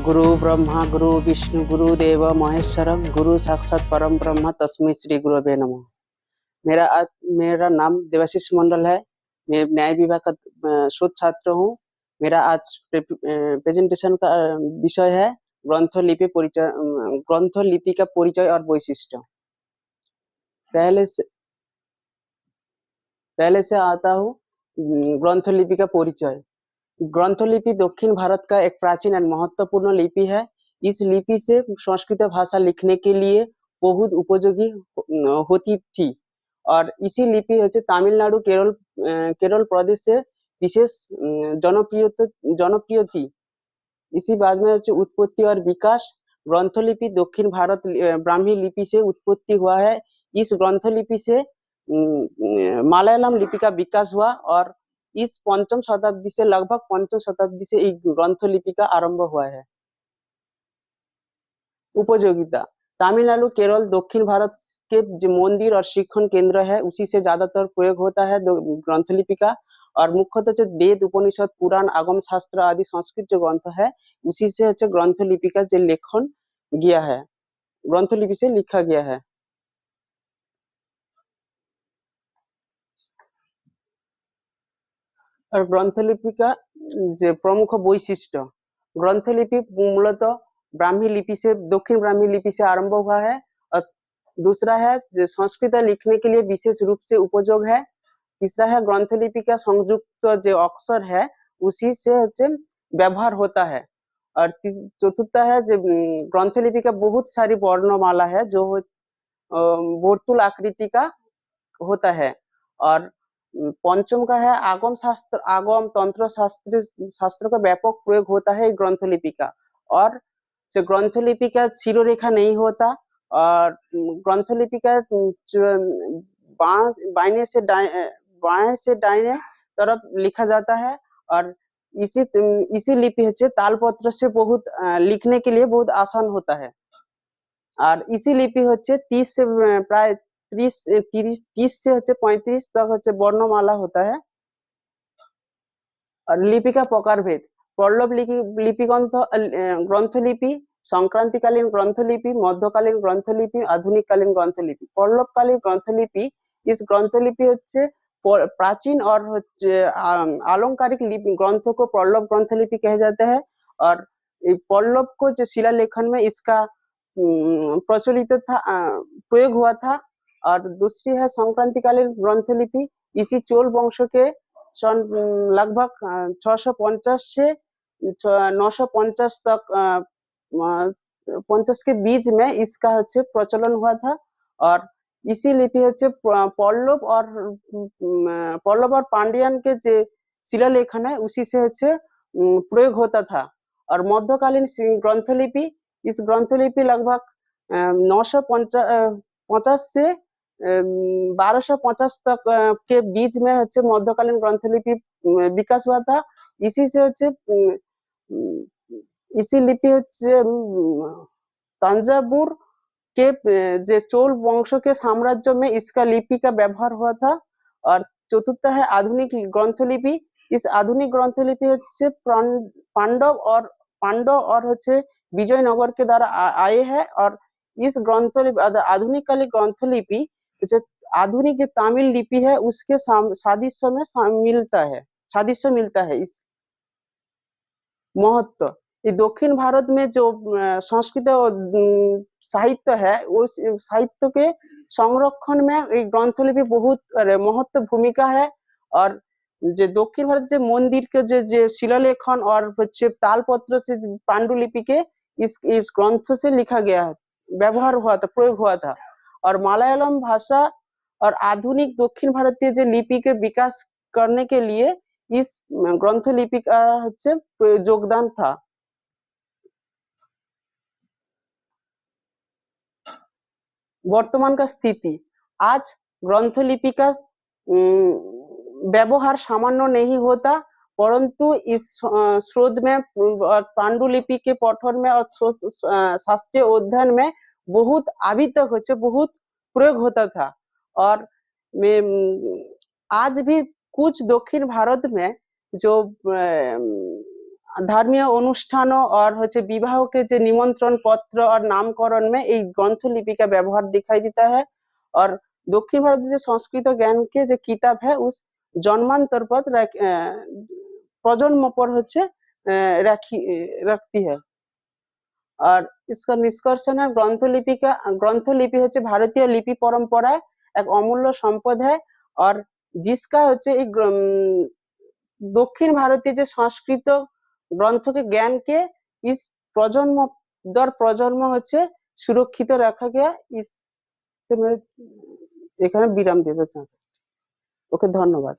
गुरु ब्रह्मा गुरु विष्णु गुरु देव महेश्वरम गुरु साक्षात परम ब्रह्म तस्मै श्री गुरुवे नमः। मेरा नाम देवाशीष मंडल है। मैं न्याय विभाग का शोध छात्र हूँ। मेरा आज प्रेजेंटेशन का विषय है ग्रंथ लिपि का परिचय और वैशिष्ट्य। पहले से आता हूँ ग्रंथ लिपि का परिचय। ग्रंथलिपि दक्षिण भारत का एक प्राचीन और महत्वपूर्ण लिपि है। इस लिपि से संस्कृत भाषा लिखने के लिए बहुत उपयोगी होती थी और इसी लिपि तमिलनाडु केरल प्रदेश से विशेष जनप्रिय थी। इसी बाद में उत्पत्ति और विकास। ग्रंथलिपि दक्षिण भारत ब्राह्मी लिपि से उत्पत्ति हुआ है। इस ग्रंथलिपि से मलयालम लिपि का विकास हुआ और इस पंचम शताब्दी से लगभग पंचम शताब्दी से एक ग्रंथलिपि का आरंभ हुआ है। उपयोगिता। तमिलनाडु केरल दक्षिण भारत के जो मंदिर और शिक्षण केंद्र है उसी से ज्यादातर प्रयोग होता है ग्रंथलिपि का। और मुख्यतः जो वेद उपनिषद पुराण आगम शास्त्र आदि संस्कृत जो ग्रंथ है उसी से ग्रंथलिपि का जो लेखन गया है, ग्रंथलिपि से लिखा गया है। और ग्रंथलिपि का जो प्रमुख वैशिष्ट्य। ग्रंथलिपि मूलतः ब्राह्मी लिपि से दक्षिण ब्राह्मी लिपि से आरंभ हुआ है और दूसरा है संस्कृत लिखने के लिए विशेष रूप से उपयोग है। तीसरा है ग्रंथलिपि का संयुक्त जो अक्षर है उसी से व्यवहार होता है। और चतुर्थ है जो ग्रंथलिपि का बहुत सारी वर्णमाला है जो वर्तुल आकृति का होता है। और पंचम का है आगम तंत्र शास्त्र का व्यापक प्रयोग होता है ग्रंथलिपि का। और जो ग्रंथलिपि का शिरोरेखा नहीं होता और ग्रंथलिपि का बाएं से दाहिने तरफ लिखा जाता है। और इसी लिपि तालपत्र से बहुत लिखने के लिए बहुत आसान होता है। और इसी लिपि 30 से प्राय 30 से 35 तक वर्णमाला होता है। और लिपि का प्रकारभेद। पल्लव लिपि ग्रंथलिपि, संक्रांतिकालीन ग्रंथलिपि, मध्यकालीन ग्रंथलिपि, आधुनिककालीन ग्रंथलिपि। पल्लवकालीन ग्रंथलिपि, इस ग्रंथलिपि प्राचीन और आलंकारिक लिपि ग्रंथों को पल्लव ग्रंथलिपि कहे जाते हैं। और पल्लव को जो शिलालेखन में इसका प्रचलित था, प्रयोग हुआ था। और दूसरी है संक्रांतिकालीन ग्रंथलिपि। इसी चोल वंश के सन लगभग 650 से 950 तक 50 के बीच में इसका प्रचलन हुआ था। और इसी लिपि पल्लव और पांड्यन के जो शिलालेखन है उसी से प्रयोग होता था। और मध्यकालीन ग्रंथलिपि, इस ग्रंथलिपि लगभग 950 से 1250 तक के बीच में मध्यकालीन ग्रंथलिपि विकास हुआ था। इसी से इसी लिपि तंजावुर के जो चोल वंश के साम्राज्य में इसका लिपि का व्यवहार हुआ था। और चतुर्थ है आधुनिक ग्रंथलिपि। इस आधुनिक ग्रंथलिपि पांडव और विजयनगर के द्वारा आए हैं। और इस ग्रंथलिपि आधुनिक कालीन ग्रंथलिपि आधुनिक जो तमिल लिपि है उसके सादृश्य मिलता है। इस महत्व ये दक्षिण भारत में जो संस्कृत साहित्य है उस साहित्य के संरक्षण में ग्रंथलिपि बहुत महत्व भूमिका है। और जो दक्षिण भारत जो मंदिर के जो शिलालेखन और तालपत्र से पांडुलिपि के इस ग्रंथ से लिखा गया है, व्यवहार हुआ था, प्रयोग हुआ था। और मलयालम भाषा और आधुनिक दक्षिण भारतीय जो लिपि के विकास करने के लिए इस ग्रंथलिपि का योगदान था। वर्तमान का स्थिति। आज ग्रंथलिपि का व्यवहार सामान्य नहीं होता, परंतु इस शोध में पांडुलिपि के पठन में और शास्त्रीय अध्ययन में बहुत अभी तक बहुत प्रयोग होता था। और आज भी कुछ दक्षिण भारत में जो धर्मीय अनुष्ठानों और होचे विवाह के जो निमंत्रण पत्र और नामकरण में ये ग्रंथ लिपि का व्यवहार दिखाई देता है। और दक्षिण भारत जो संस्कृत ज्ञान के जो किताब है उस जन्मांतर पर प्रजन्म पर होचे रखती है। और इसका निष्कर्षण है ग्रंथलिपि होचे भारतीय लिपि परंपरा एक अमूल्य सम्पद है। और जिसका होचे दक्षिण भारतीय जो संस्कृत ग्रंथ के ज्ञान के इस प्रजन्म दर प्रजन्म होचे सुरक्षित रखा गया। इस से मैं एखाने विराम देते चाहता हूँ। ओके, धन्यवाद।